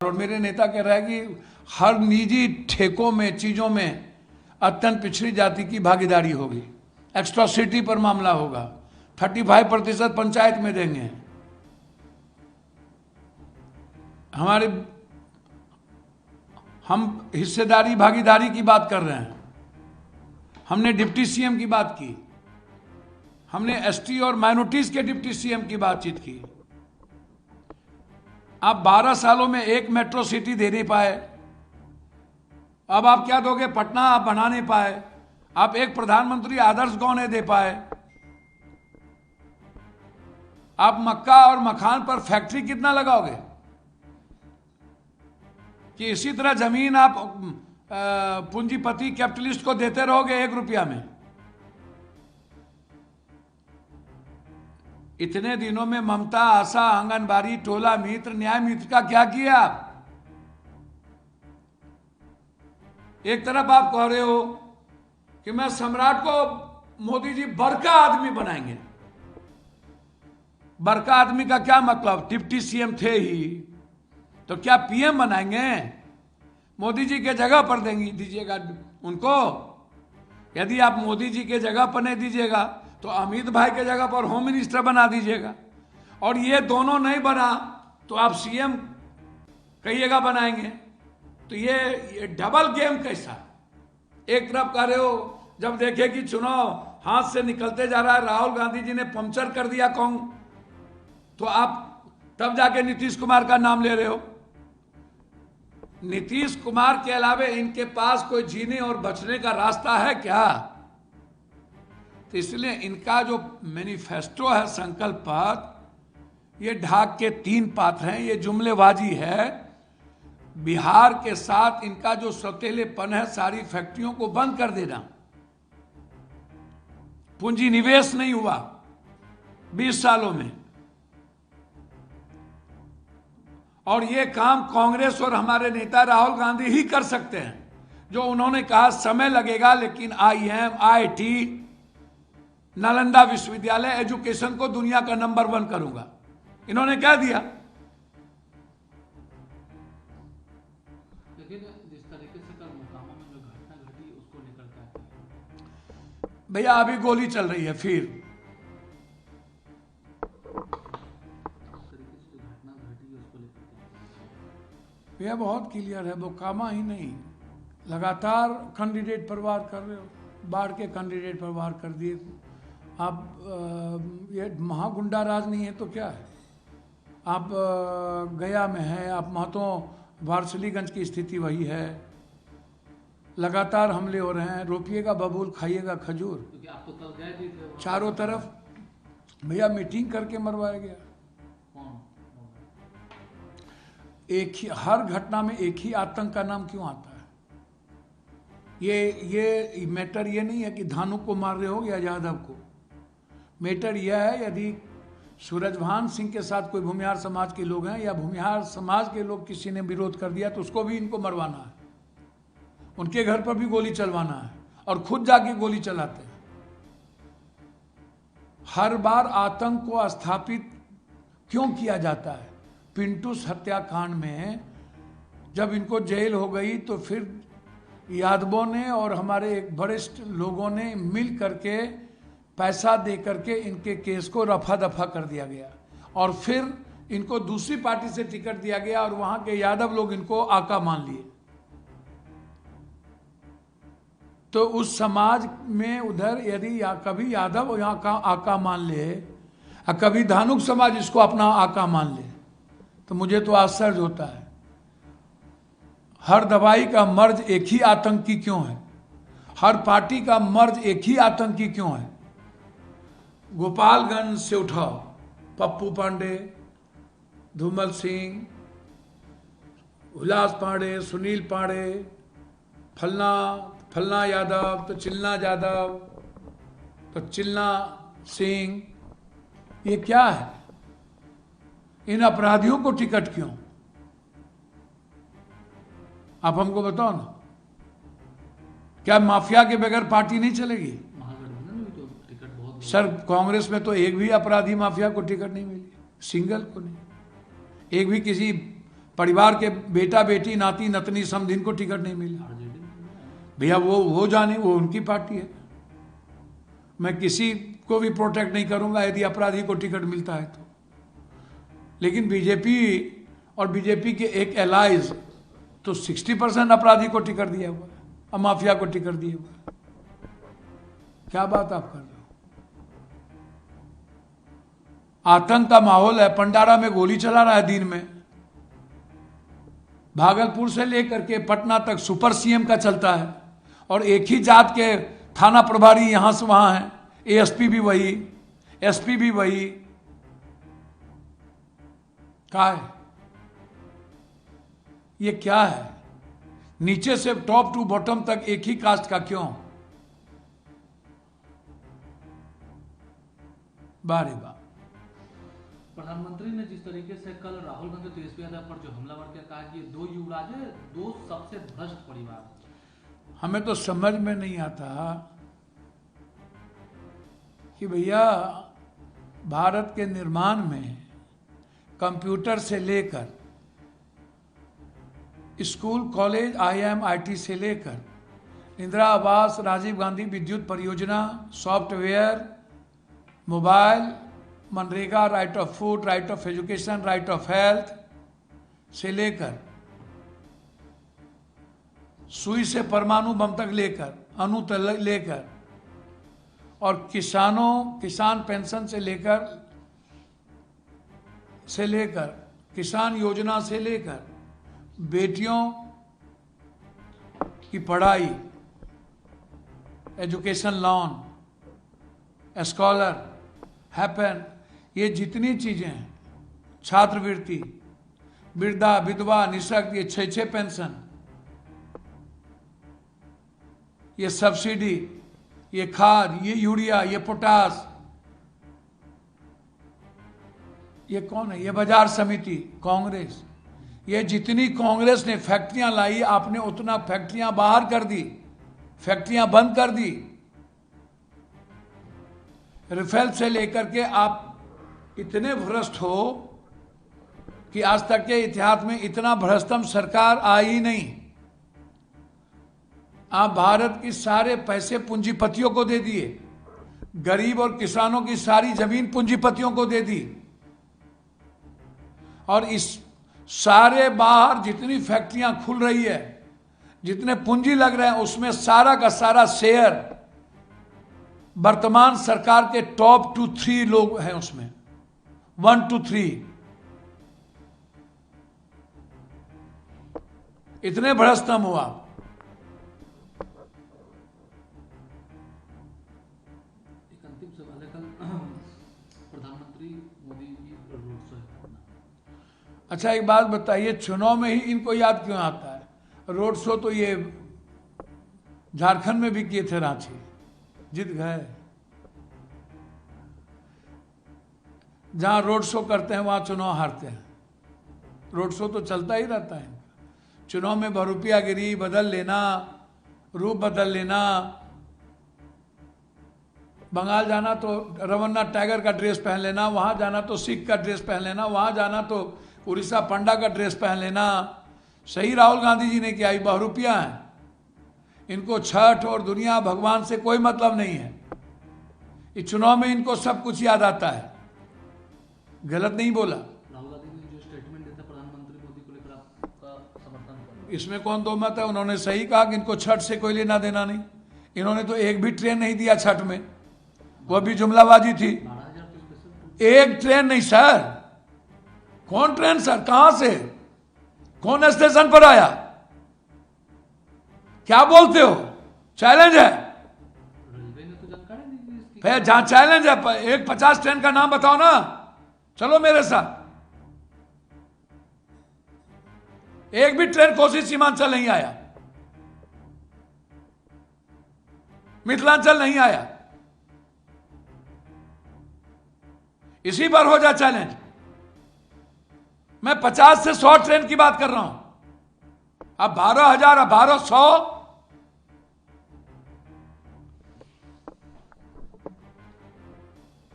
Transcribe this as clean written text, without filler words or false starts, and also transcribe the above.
और मेरे नेता कह रहा है कि हर निजी ठेकों में, चीजों में अत्यंत पिछड़ी जाति की भागीदारी होगी, एक्स्ट्रोसिटी पर मामला होगा, 35% पंचायत में देंगे। हम हिस्सेदारी भागीदारी की बात कर रहे हैं। हमने डिप्टी सीएम की बात की, हमने एसटी और माइनॉरिटीज के डिप्टी सीएम की बातचीत की। आप 12 सालों में एक मेट्रो सिटी दे नहीं पाए, अब आप क्या दोगे? पटना आप बना नहीं पाए, आप एक प्रधानमंत्री आदर्श गांव नहीं दे पाए, आप मक्का और मखान पर फैक्ट्री कितना लगाओगे? कि इसी तरह जमीन आप पूंजीपति कैपिटलिस्ट को देते रहोगे 1 रुपया में? इतने दिनों में ममता, आशा, आंगनबाड़ी, टोला मित्र, न्याय मित्र का क्या किया आप? एक तरफ आप कह रहे हो कि मैं सम्राट को मोदी जी बड़का आदमी बनाएंगे। बड़का आदमी का क्या मतलब? डिप्टी सीएम थे ही, तो क्या पीएम बनाएंगे? मोदी जी के जगह पर देंगी दीजिएगा उनको? यदि आप मोदी जी के जगह पर नहीं दीजिएगा तो अमित भाई के जगह पर होम मिनिस्टर बना दीजिएगा, और ये दोनों नहीं बना तो आप सीएम कहिएगा बनाएंगे। तो ये डबल गेम कैसा? एक तरफ कह रहे हो जब देखे कि चुनाव हाथ से निकलते जा रहा है, राहुल गांधी जी ने पंक्चर कर दिया कांग्रेस, तो आप तब जाके नीतीश कुमार का नाम ले रहे हो। नीतीश कुमार के अलावे इनके पास कोई जीने और बचने का रास्ता है क्या? तो इसलिए इनका जो मैनिफेस्टो है, संकल्प पत्र, ये ढाक के 3 पात्र हैं, ये जुमलेबाजी है। बिहार के साथ इनका जो सौतेलेपन है, सारी फैक्ट्रियों को बंद कर देना, पूंजी निवेश नहीं हुआ 20 सालों में, और ये काम कांग्रेस और हमारे नेता राहुल गांधी ही कर सकते हैं। जो उन्होंने कहा समय लगेगा, लेकिन IIM, IIT, नालंदा विश्वविद्यालय, एजुकेशन को दुनिया का नंबर 1 करूंगा, इन्होंने कह दिया। लेकिन जिस तरीके से कल मोकामा में जो घटना घटी उसको लेकर क्या? भैया अभी गोली चल रही है फिर। यह बहुत क्लियर है, मोकामा ही नहीं, लगातार कैंडिडेट पर वार कर रहे हो, बाढ़ के कैंडिडेट पर वार कर दिए आप। ये महागुंडा राज नहीं है तो क्या है? आप गया में है, आप महतो वारसलीगंज की स्थिति वही है, लगातार हमले हो रहे हैं। रोपिएगा बबूल, खाइएगा खजूर, क्योंकि आप तो कल गए भी थे चारों तरफ भैया मीटिंग करके मरवाया गया। एक ही, हर घटना में एक ही आतंक का नाम क्यों आता है? ये मैटर ये नहीं है कि धानु को मार रहे हो या यादव को। मैटर यह है, यदि सूरजभान सिंह के साथ कोई भूमिहार समाज के लोग हैं या भूमिहार समाज के लोग किसी ने विरोध कर दिया तो उसको भी इनको मरवाना है, उनके घर पर भी गोली चलवाना है, और खुद जाके गोली चलाते हैं। हर बार आतंक को स्थापित क्यों किया जाता है? पिंटूस हत्याकांड में जब इनको जेल हो गई तो फिर यादवों ने और हमारे एक वरिष्ठ लोगों ने मिल करके पैसा दे करके इनके केस को रफा दफा कर दिया गया, और फिर इनको दूसरी पार्टी से टिकट दिया गया और वहां के यादव लोग इनको आका मान लिए। तो उस समाज में उधर यदि कभी यादव यहाँ का आका मान ले और कभी धानुक समाज इसको अपना आका मान ले तो मुझे तो आश्चर्य होता है। हर दवाई का मर्ज एक ही आतंकी क्यों है? हर पार्टी का मर्ज एक ही आतंकी क्यों है? गोपालगंज से उठाओ, पप्पू पांडे, धूमल सिंह, उल्लास पांडे, सुनील पांडे, फलना यादव, तो चिल्ला यादव, तो चिल्ला सिंह, ये क्या है? इन अपराधियों को टिकट क्यों? आप हमको बताओ ना, क्या माफिया के बगैर पार्टी नहीं चलेगी? महागठबंधन में तो टिकट बहुत सर कांग्रेस में तो एक भी अपराधी माफिया को टिकट नहीं मिली, सिंगल को नहीं। एक भी किसी परिवार के बेटा बेटी नाती नतनी समधिन को टिकट नहीं मिला। आरजेडी में है। भैया वो जाने, वो उनकी पार्टी है। मैं किसी को भी प्रोटेक्ट नहीं करूंगा यदि अपराधी को टिकट मिलता है तो। लेकिन बीजेपी और बीजेपी के एक एलाइज तो 60% अपराधी को टिकट दिया हुआ है और माफिया को टिकट दिया हुआ है। क्या बात आप कर रहे हो? आतंक का माहौल है। पंडारा में गोली चला रहा है दिन में। भागलपुर से लेकर के पटना तक सुपर सीएम का चलता है और एक ही जात के थाना प्रभारी यहां से वहां है। एएसपी भी वही, एसपी भी वही। क्या है ये? क्या है? नीचे से टॉप टू बॉटम तक एक ही कास्ट का क्यों? बारे बार प्रधानमंत्री ने जिस तरीके से कल राहुल गांधी तेजस्वी यादव पर जो हमला करके कहा कि ये दो युवराज है, दो सबसे भ्रष्ट परिवार। हमें तो समझ में नहीं आता कि भैया भारत के निर्माण में कंप्यूटर से लेकर स्कूल कॉलेज आईआईएम आईटी से लेकर इंदिरा आवास राजीव गांधी विद्युत परियोजना software mobile MNREGA right of food right of education right of health से लेकर सुई से परमाणु बम तक लेकर अणु तक लेकर और किसान पेंशन से लेकर किसान योजना से लेकर बेटियों की पढ़ाई एजुकेशन लोन स्कॉलर हैपन ये जितनी चीजें हैं छात्रवृत्ति वृद्धा विधवा निःशक्त ये 6 पेंशन ये सब्सिडी ये खाद ये यूरिया ये पोटास ये कौन है? ये बाजार समिति कांग्रेस। ये जितनी कांग्रेस ने फैक्ट्रियां लाई आपने उतना फैक्ट्रियां बाहर कर दी, फैक्ट्रियां बंद कर दी। राफेल से लेकर के आप इतने भ्रष्ट हो कि आज तक के इतिहास में इतना भ्रष्टम सरकार आई नहीं। आप भारत की सारे पैसे पूंजीपतियों को दे दिए, गरीब और किसानों की सारी जमीन पूंजीपतियों को दे दी और इस सारे बाहर जितनी फैक्ट्रियां खुल रही है जितने पूंजी लग रहे हैं उसमें सारा का सारा शेयर वर्तमान सरकार के टॉप 2-3 लोग हैं उसमें 1 to 3 इतने भ्रष्टम हुआ। एक अंतिम सवाल है, कल प्रधानमंत्री मोदी जी रोड शो है। अच्छा एक बात बताइए, चुनाव में ही इनको याद क्यों आता है? रोड शो तो ये झारखंड में भी किए थे, रांची जीत गए। जहां रोड शो करते हैं वहां चुनाव हारते हैं। रोड शो तो चलता ही रहता है। चुनाव में बहुरूपियागिरी बदल लेना, रूप बदल लेना। बंगाल जाना तो रवन्ना टाइगर का ड्रेस पहन लेना, वहां जाना तो सिख का ड्रेस पहन लेना, वहां जाना तो उड़ीसा पंडा का ड्रेस पहन लेना। सही राहुल गांधी जी ने किया। ये बहुरूपिया है, इनको छठ और दुनिया भगवान से कोई मतलब नहीं है। इस चुनाव में इनको सब कुछ याद आता है। गलत नहीं बोला। राहुल गांधी ने जो स्टेटमेंट दिया था प्रधानमंत्री मोदी को लेकर आपका समर्थन कर? इसमें कौन दो मत है? उन्होंने सही कहा कि इनको छठ से कोई लेना देना नहीं। इन्होंने तो एक भी ट्रेन नहीं दिया छठ में, वो भी जुमलाबाजी थी। 12,000 तो स्पेशल एक ट्रेन नहीं सर। कौन ट्रेन सर? कहां से? कौन स्टेशन पर आया? क्या बोलते हो? चैलेंज है। रेलवे ने तो जानकारी दी थी इसकी। फिर जहां चैलेंज है, एक 50 ट्रेन का नाम बताओ ना, चलो मेरे साथ। एक भी ट्रेन कोसी सीमांचल नहीं आया, मिथिलांचल नहीं आया। इसी पर हो जाए चैलेंज। मैं 50 से 100 ट्रेन की बात कर रहा हूं। अब 12,000 अब 1200